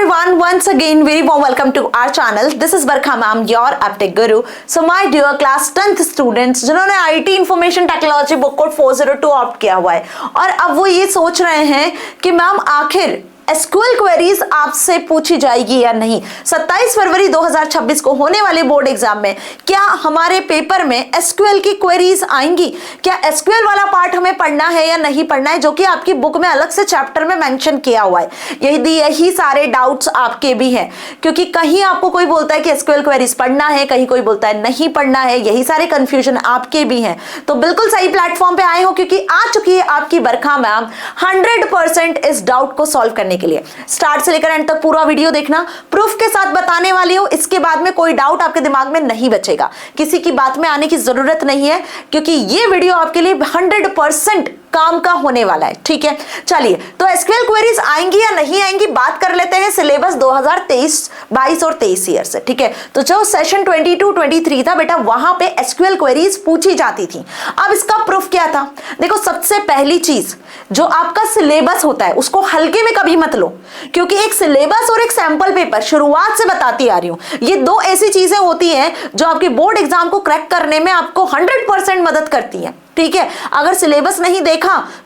everyone, once again very warm welcome to our channel. This is Barkha ma'am, your Uptech Guru. So my dear class 10th students जिन्होंने IT information technology book code 402 opt किया हुआ है और अब वो ये सोच रहे हैं कि मैम आखिर एसक्यूएल क्वेरीज आपसे पूछी जाएगी या नहीं। 27 फरवरी 2026 को होने वाले बोर्ड एग्जाम में क्या हमारे पेपर में एसक्यूएल की क्वेरीज आएंगी? क्या एसक्यूएल वाला पार्ट हमें पढ़ना है या नहीं पढ़ना है, जो कि आपकी बुक में अलग से चैप्टर में मेंशन किया हुआ है। यही सारे डाउट्स आपके भी हैं, क्योंकि कहीं आपको कोई बोलता है कि एसक्यूएल क्वेरीज पढ़ना है, कहीं कोई बोलता है नहीं पढ़ना है। यही सारे कंफ्यूजन आपके भी हैं, तो बिल्कुल सही प्लेटफॉर्म पे आए हो, क्योंकि आ चुकी है आपकी बरखा मैम 100% इस डाउट को सॉल्व करने के लिए। स्टार्ट से लेकर एंड तक पूरा वीडियो देखना, प्रूफ के साथ बताने वाली हूं। इसके बाद में कोई डाउट आपके दिमाग में नहीं बचेगा, किसी की बात में आने की जरूरत नहीं है, क्योंकि ये वीडियो आपके लिए 100% काम का होने वाला है। ठीक है, चलिए तो एसक्यूएल क्वेरीज आएंगी या नहीं आएंगी बात कर लेते हैं सिलेबस 2023, 22 और 23 ईयर से। ठीक है, तो जो सेशन 22-23 था बेटा, वहां पे एसक्यूएल क्वेरीज पूछी जाती थी। अब इसका प्रूफ क्या था? देखो, सबसे पहली चीज, जो आपका सिलेबस होता है उसको हल्के में कभी मत लो, क्योंकि एक सिलेबस और एक सैंपल पेपर शुरुआत से बताती आ रही हूं, ये दो ऐसी चीजें होती हैं जो आपके बोर्ड एग्जाम को क्रैक करने में आपको 100% मदद करती है। ठीक है, अगर सिलेबस नहीं देखा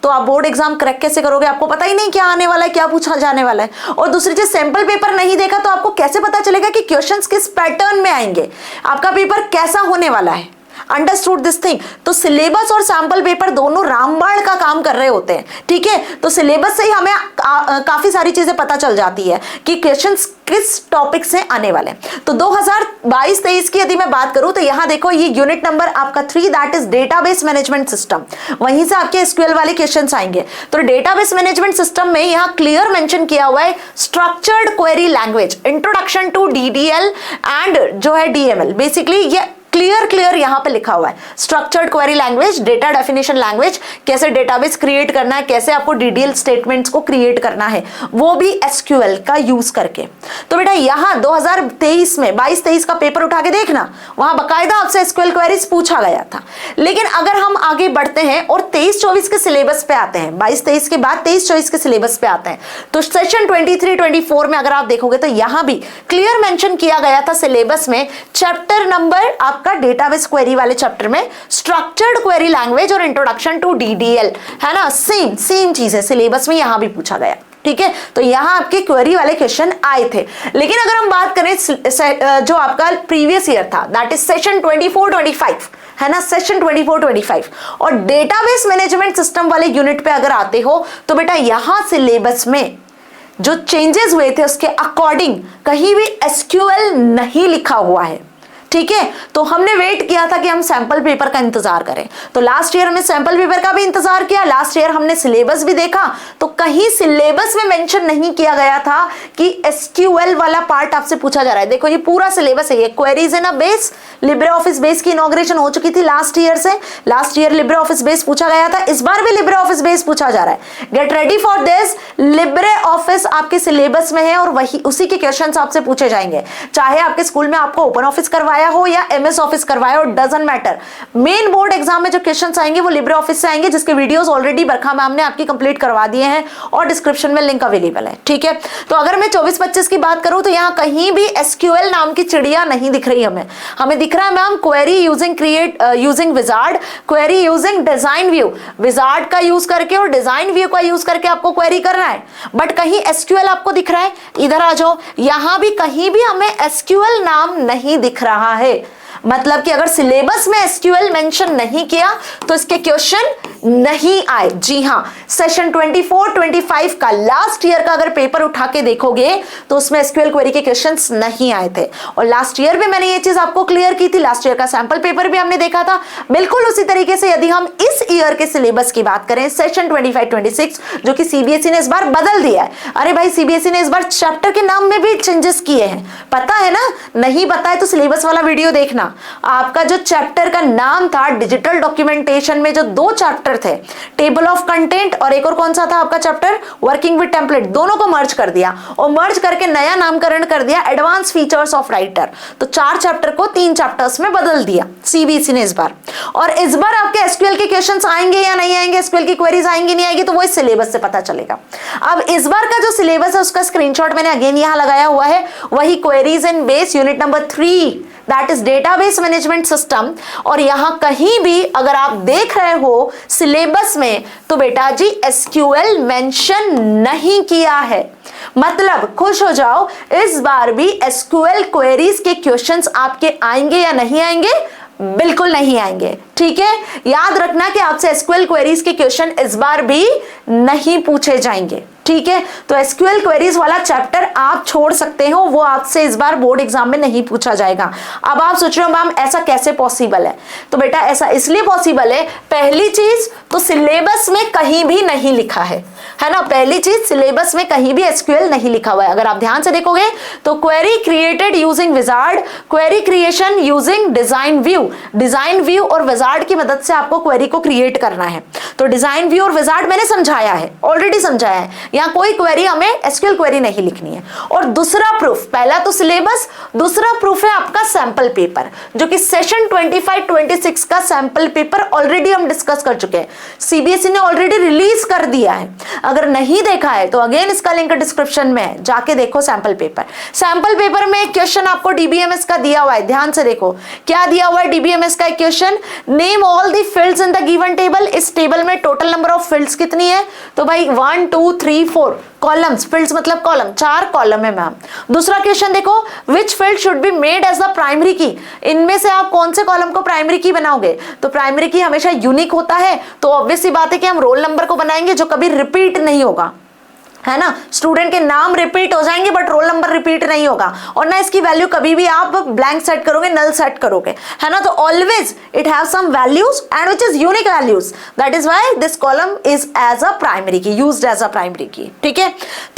तो आप बोर्ड एग्जाम क्रैक कैसे करोगे? आपको पता ही नहीं क्या आने वाला है, क्या पूछा जाने वाला है। और दूसरी चीज, सैंपल पेपर नहीं देखा तो आपको कैसे पता चलेगा कि क्वेश्चंस किस पैटर्न में आएंगे, आपका पेपर कैसा होने वाला है। Understood this thing? तो सिलेबस और सैंपल पेपर दोनों रामबाण का काम कर रहे होते हैं। ठीक है, तो सिलेबस से ही हमें काफी सारी चीजें पता चल जाती है कि क्वेश्चंस किस टॉपिक से आने वाले। तो 2022-23 की यदि मैं बात करूं तो यहां देखो, ये यूनिट नंबर आपका 3, that is database management system, वहीं से आपके एसक्यूएल वाले क्वेश्चंस आएंगे। तो डेटाबेस मैनेजमेंट सिस्टम में यहां क्लियर मेंशन किया हुआ है structured query language, introduction to DDL and जो है डीएमएल। बेसिकली ये क्लियर यहां पे लिखा हुआ है structured query language, data definition language, कैसे डेटाबेस क्रिएट करना है, कैसे आपको डीडीएल स्टेटमेंट्स को क्रिएट करना है, वो भी एसक्यूएल का यूज करके। तो बेटा यहां 2023 में 22-23 का पेपर उठा के देखना, वहां बकायदा आपसे एसक्यूएल क्वेरीज पूछा गया था। लेकिन अगर हम आगे बढ़ते हैं और 23-24 के सिलेबस पे आते हैं, 22-23 के बाद 23-24 के सिलेबस पे आते हैं, तो सेशन 23-24 में अगर आप देखोगे तो यहां भी क्लियर मेंशन किया गया था सिलेबस में, चैप्टर नंबर आपका डेटाबेस क्वेरी वाले चैप्टर में स्ट्रक्चर्ड क्वेरी लैंग्वेज और इंट्रोडक्शन टू डीडीएल, है ना, सेम चीज है, सिलेबस में यहां भी पूछा गया। ठीक है, तो यहां आपके क्वेरी वाले क्वेश्चन आए थे। लेकिन अगर हम बात करें जो आपका प्रीवियस ईयर था, दैट इज सेशन 24-25, है ना, सेशन 24-25, और डेटाबेस मैनेजमेंट सिस्टम वाले यूनिट पे अगर आते हो तो बेटा यहां सिलेबस में जो चेंजेस हुए थे उसके अकॉर्डिंग कहीं भी एसक्यूएल नहीं लिखा हुआ है। ठीक है, तो हमने वेट किया था कि हम सैंपल पेपर का इंतजार करें, तो लास्ट ईयर हमने सैंपल पेपर का भी इंतजार किया, लास्ट ईयर हमने सिलेबस भी देखा, तो कहीं सिलेबस में मेंशन नहीं किया गया था कि एसक्यूएल वाला पार्ट आपसे पूछा जा रहा है। देखो ये पूरा सिलेबस है, ये क्वेरीज है ना बेस, लिब्रे ऑफिस बेस की इनॉग्रेशन हो चुकी थी लास्ट ईयर से, last year Libre office base पूछा गया था, इस बार भी लिब्रे ऑफिस बेस पूछा जा रहा है। Get ready for this, Libre office आपके सिलेबस में है और वही उसी के क्वेश्चंस आपसे पूछे जाएंगे, चाहे आपके स्कूल में आपको ओपन ऑफिस करवाया हो या एमएस ऑफिस करवाया हो, doesn't matter. Main board exam में जो क्वेश्चंस आएंगे वो लिब्रे ऑफिस से आएंगे, जिसके वीडियोस ऑलरेडी बरखा मैम ने आपकी कंप्लीट करवा दिए हैं और डिस्क्रिप्शन में लिंक अवेलेबल है। ठीक है, तो अगर मैं 24-25 की बात करूं तो यहां कहीं भी एसक्यूएल नाम की चिड़िया नहीं दिख रही, हमें दिख रहा है ma'am query using wizard, query using design view, wizard का यूज करके और डिजाइन व्यू का यूज करके आपको क्वेरी करना है, बट कहीं एसक्यूएल आपको दिख रहा है? इधर आ जाओ, यहां भी कहीं भी हमें एसक्यूएल नाम नहीं दिख रहा है। मतलब कि अगर सिलेबस में एसक्यूएल मेंशन नहीं किया तो इसके क्वेश्चन नहीं आए। जी हां, सेशन 24-25 का लास्ट ईयर का अगर पेपर उठा के देखोगे तो उसमें एसक्यूएल क्वेरी के क्वेश्चंस नहीं आए थे, और लास्ट ईयर भी मैंने ये चीज आपको क्लियर की थी, लास्ट ईयर का सैंपल पेपर भी हमने देखा था। बिल्कुल उसी तरीके से यदि हम इस ईयर के सिलेबस की बात करें, सेशन 25-26, जो कि सीबीएसई ने इस बार बदल दिया है। अरे भाई, सीबीएसई ने इस बार चैप्टर के नाम में भी चेंजेस किए हैं, पता है ना? नहीं पता है तो सिलेबस वाला वीडियो देखना, आपका जो चैप्टर का नाम था डिजिटल डॉक्यूमेंटेशन में, जो 2 चैप्टर थे, टेबल ऑफ कंटेंट और एक और कौन सा था आपका चैप्टर, वर्किंग विद टेम्पलेट, दोनों को मर्ज कर दिया और मर्ज करके नया नामकरण कर दिया एडवांस फीचर्स ऑफ राइटर। तो 4 चैप्टर को 3 चैप्टर्स में बदल दिया सीबीएसई ने इस बार। और इस बार आपके एसक्यूएल के क्वेश्चंस आएंगे या नहीं आएंगे, एसक्यूएल की क्वेरीज आएंगी नहीं आएगी, तो वो इस सिलेबस से पता चलेगा। अब इस बार का जो सिलेबस है उसका स्क्रीनशॉट मैंने अगेन यहां लगाया हुआ है, वही queries in base unit number 3, that is database management system. और यहां कहीं भी अगर आप देख रहे हो सिलेबस में तो बेटा जी एसक्यूएल मेंशन नहीं किया है। मतलब खुश हो जाओ, इस बार भी एसक्यूएल क्वेरीज के क्वेश्चंस आपके आएंगे या नहीं आएंगे, बिल्कुल नहीं आएंगे। ठीक है, याद रखना कि आपसे एसक्यूएल क्वेरीज के क्वेश्चन इस बार भी नहीं पूछे जाएंगे। ठीक है, तो एसक्यूएल क्वेरीज वाला चैप्टर आप छोड़ सकते हो, वो आपसे इस बार बोर्ड एग्जाम में नहीं पूछा जाएगा। अब आप सोच रहे हो मैम ऐसा कैसे पॉसिबल है, तो बेटा ऐसा इसलिए पॉसिबल है, पहली चीज तो सिलेबस में कहीं भी नहीं लिखा है ना, पहली चीज सिलेबस में कहीं भी एसक्यूएल नहीं लिखा हुआ है। अगर आप ध्यान से देखोगे तो query created using wizard, query creation using design view और विजार्ड की मदद से आपको क्वेरी को क्रिएट करना है। तो डिजाइन व्यू और विजार्ड मैंने समझाया है, ऑलरेडी समझाया है, यहाँ कोई क्वेरी हमें एसक्यूएल क्वेरी नहीं लिखनी है। और दूसरा प्रूफ, पहला तो सिलेबस, दूसरा प्रूफ है आपका सैंपल पेपर, जो कि सेशन 25-26 का सैंपल पेपर ऑलरेडी हम डिस्कस कर चुके हैं, सीबीएसई ने ऑलरेडी रिलीज कर दिया है। अगर नहीं देखा है तो अगेन इसका लिंक डिस्क्रिप्शन में है, जाके देखो सैंपल पेपर। सैंपल पेपर में एक क्वेश्चन आपको डीबीएमएस का दिया हुआ है, ध्यान से देखो क्या दिया हुआ है डीबीएमएस का एक question, name all the fields in the given table. इस टेबल में टोटल नंबर ऑफ फील्ड्स कितनी है, तो भाई 1 2 3 4 कॉलम्स, फील्ड्स मतलब कॉलम, 4 कॉलम है मैम। दूसरा क्वेश्चन देखो, which field should be made as the primary key, इनमें से आप कौन से कॉलम को प्राइमरी की बनाओगे, तो प्राइमरी की हमेशा यूनिक होता है, तो ऑब्वियस सी बात है कि हम रोल नंबर को बनाएंगे जो कभी रिपीट नहीं होगा, है ना। स्टूडेंट के नाम रिपीट हो जाएंगे बट रोल नंबर रिपीट नहीं होगा, और ना इसकी वैल्यू कभी भी आप ब्लैंक सेट करोगे, नल सेट करोगे, है ना। तो always it have some values and which is unique values, that is why this column is as a primary key, used as a primary key. ठीक है,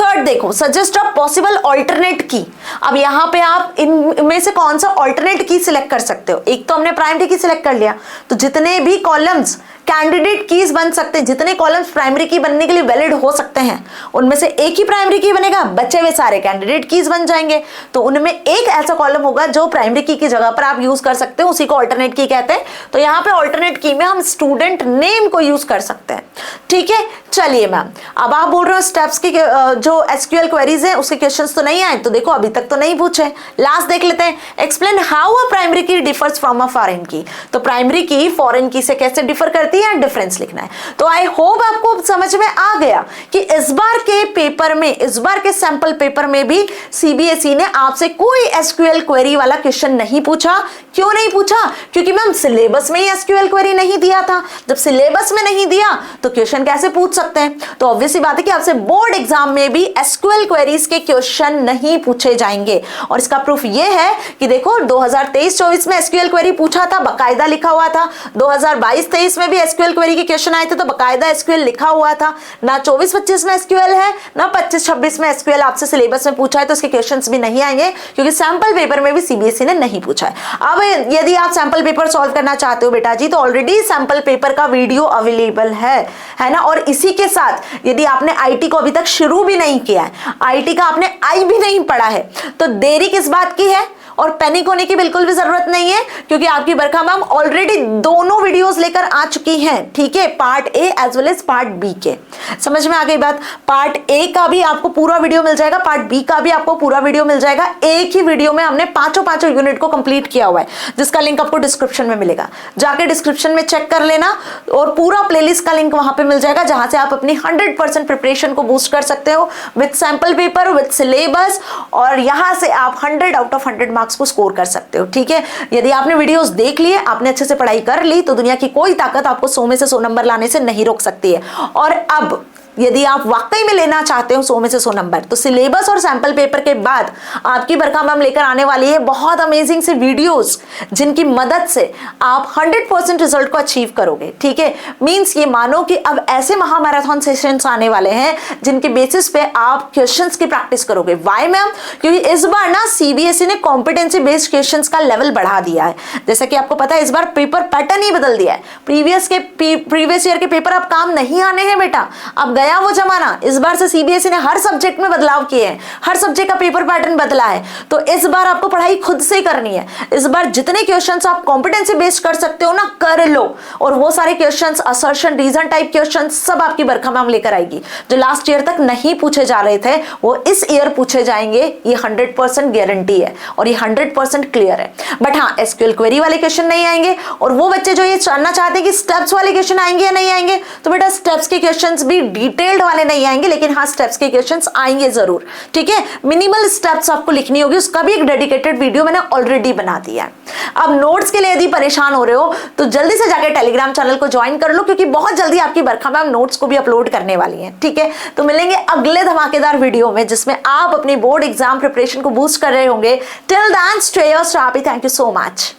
थर्ड देखो, सजेस्ट अ पॉसिबल ऑल्टरनेट की। अब यहाँ पे आप इनमें से कौन सा ऑल्टरनेट की सिलेक्ट कर सकते हो, एक तो हमने प्राइमरी की सिलेक्ट कर लिया, तो जितने भी कॉलम्स कैंडिडेट कीज बन सकते हैं, जितने कॉलम्स प्राइमरी की बनने के लिए वैलिड हो सकते हैं, उनमें से एक ही प्राइमरी की बनेगा, बचे हुए सारे कैंडिडेट कीज बन जाएंगे। तो उनमें एक ऐसा कॉलम होगा जो प्राइमरी की जगह पर आप यूज कर सकते हो, उसी को ऑल्टरनेट की कहते हैं। तो यहाँ पे ऑल्टरनेट की में हम स्टूडेंट नेम को यूज कर सकते हैं। ठीक है, चलिए मैम, अब आप बोल रहे हो स्टेप्स की जो एसक्यूएल क्वेरीज है उसके क्वेश्चंस तो नहीं आए, तो देखो अभी तक तो नहीं पूछे, लास्ट देख लेते हैं। एक्सप्लेन हाउ अ प्राइमरी की डिफर्स फ्रॉम अ फॉरेन की, तो प्राइमरी की फॉरेन की से कैसे डिफर करती है, डिफरेंस लिखना है। तो आई होप आपको समझ में आ गया कि इस बार के पेपर में, इस बार के सैंपल पेपर में भी सीबीएसई ने आपसे कोई एसक्यूएल क्वेरी वाला क्वेश्चन नहीं पूछा। क्यों नहीं पूछा, क्योंकि मैम सिलेबस में ही एसक्यूएल क्वेरी नहीं दिया था। जब सिलेबस में नहीं दिया तो क्वेश्चन कैसे पूछ सकते हैं, तो ऑब्वियस सी बात है कि आपसे बोर्ड एग्जाम में भी एसक्यूएल क्वेरीज के क्वेश्चन नहीं पूछे जाएंगे। और इसका प्रूफ ये है कि देखो 2023-24 में एसक्यूएल क्वेरी पूछा था, बकायदा लिखा हुआ था। 2022-23 में भी एसक्यूएल क्वेरी के क्वेश्चन आए थे तो बकायदा एसक्यूएल लिखा हुआ था। ना 24-25 में एसक्यूएल है, ना 25-26 में एसक्यूएल आपसे सिलेबस में पूछा है, तो इसके क्वेश्चंस भी नहीं आएंगे क्योंकि सैंपल पेपर में भी सीबीएसई ने नहीं पूछा है। अब यदि आप सैंपल पेपर सॉल्व करना चाहते हो बेटा जी, तो ऑलरेडी सैंपल पेपर का वीडियो अवेलेबल है ना। और इसी के साथ यदि आपने आईटी को अभी तक शुरू भी नहीं किया है, आईटी का आपने आई भी नहीं पढ़ा है, तो देरी किस बात की है, और पैनिक होने की बिल्कुल भी जरूरत नहीं है, क्योंकि आपकी बरखा मैम ऑलरेडी दोनों वीडियोस लेकर आ चुकी हैं। ठीक है, part A as well as part B के, समझ में आ गई बात। पार्ट ए का भी आपको पूरा वीडियो मिल जाएगा, पार्ट बी का भी आपको पूरा वीडियो मिल जाएगा। एक ही वीडियो में हमने पांचों यूनिट को कंप्लीट किया हुआ है, जिसका लिंक आपको डिस्क्रिप्शन में मिलेगा, जाके डिस्क्रिप्शन में चेक कर लेना, और पूरा प्लेलिस्ट का लिंक वहां पे मिल जाएगा, जहां से आप अपनी 100% प्रिपरेशन को बूस्ट कर सकते हो with sample paper, with syllabus, और यहां से आप 100 आउट ऑफ 100 मार्क्स को स्कोर कर सकते हो। ठीक है, यदि आपने वीडियोस देख लिए, आपने अच्छे से पढ़ाई कर ली, तो दुनिया की कोई ताकत आपको 100 में से 100 नंबर लाने से नहीं रोक सकती है। और अब यदि आप वाकई में लेना चाहते हो 100 में से 100 नंबर, तो सिलेबस और सैंपल पेपर के बाद आपकी बरखा मैम लेकर आने वाली है बहुत अमेजिंग से वीडियोस, जिनकी मदद से आप 100% रिजल्ट को अचीव करोगे। ठीक है, मींस ये मानो कि अब ऐसे महामैराथन सेशंस आने वाले हैं जिनके बेसिस पे आप क्वेश्चंस की प्रैक्टिस करोगे। Why ma'am? क्योंकि इस बार ना सीबीएसई ने कॉम्पिटेंसी बेस्ड क्वेश्चंस का लेवल बढ़ा दिया है। जैसा कि आपको पता है, इस बार पेपर पैटर्न ही बदल दिया है। प्रीवियस ईयर के पेपर अब काम नहीं आने हैं बेटा, अब गया वो जमाना। इस बार से सीबीएसई ने हर सब्जेक्ट में बदलाव किए हैं, हर सब्जेक्ट का पेपर पैटर्न बदला है। तो इस बार आपको पढ़ाई खुद से करनी है। इस बार जितने क्वेश्चंस आप कॉम्पिटेंसी बेस्ड कर सकते हो ना, कर लो। और वो सारे questions, assertion, reason type questions सब आपकी बरखा मैम लेकर आएगी। जो लास्ट ईयर तक नहीं पूछे जा रहे थे वो इस ईयर पूछे जाएंगे, ये 100% गारंटी है और ये 100% क्लियर है। बट हाँ, एसक्यूएल क्वेरी वाले क्वेश्चन नहीं आएंगे। और वो बच्चे जो ये जानना चाहते हैं कि स्टेप्स वाले क्वेश्चन आएंगे या नहीं आएंगे, तो बेटा स्टेप्स के क्वेश्चंस भी डिटेल्ड वाले नहीं आएंगे, लेकिन हाँ स्टेप्स के क्वेश्चंस आएंगे जरूर। ठीक है, मिनिमल स्टेप्स आपको लिखनी होगी, उसका भी एक डेडिकेटेड वीडियो मैंने ऑलरेडी बना दिया है। अब नोट्स के लिए यदि परेशान हो रहे हो तो जल्दी से जाकर टेलीग्राम चैनल को ज्वाइन कर लो, क्योंकि बहुत जल्दी आपकी बरखा मैम नोट्स को भी अपलोड करने वाली है। ठीक है, तो मिलेंगे अगले धमाकेदार वीडियो में जिसमें आप अपनी बोर्ड एग्जाम प्रिपरेशन को बूस्ट कर रहे होंगे। Till then stay happy. Thank you so much.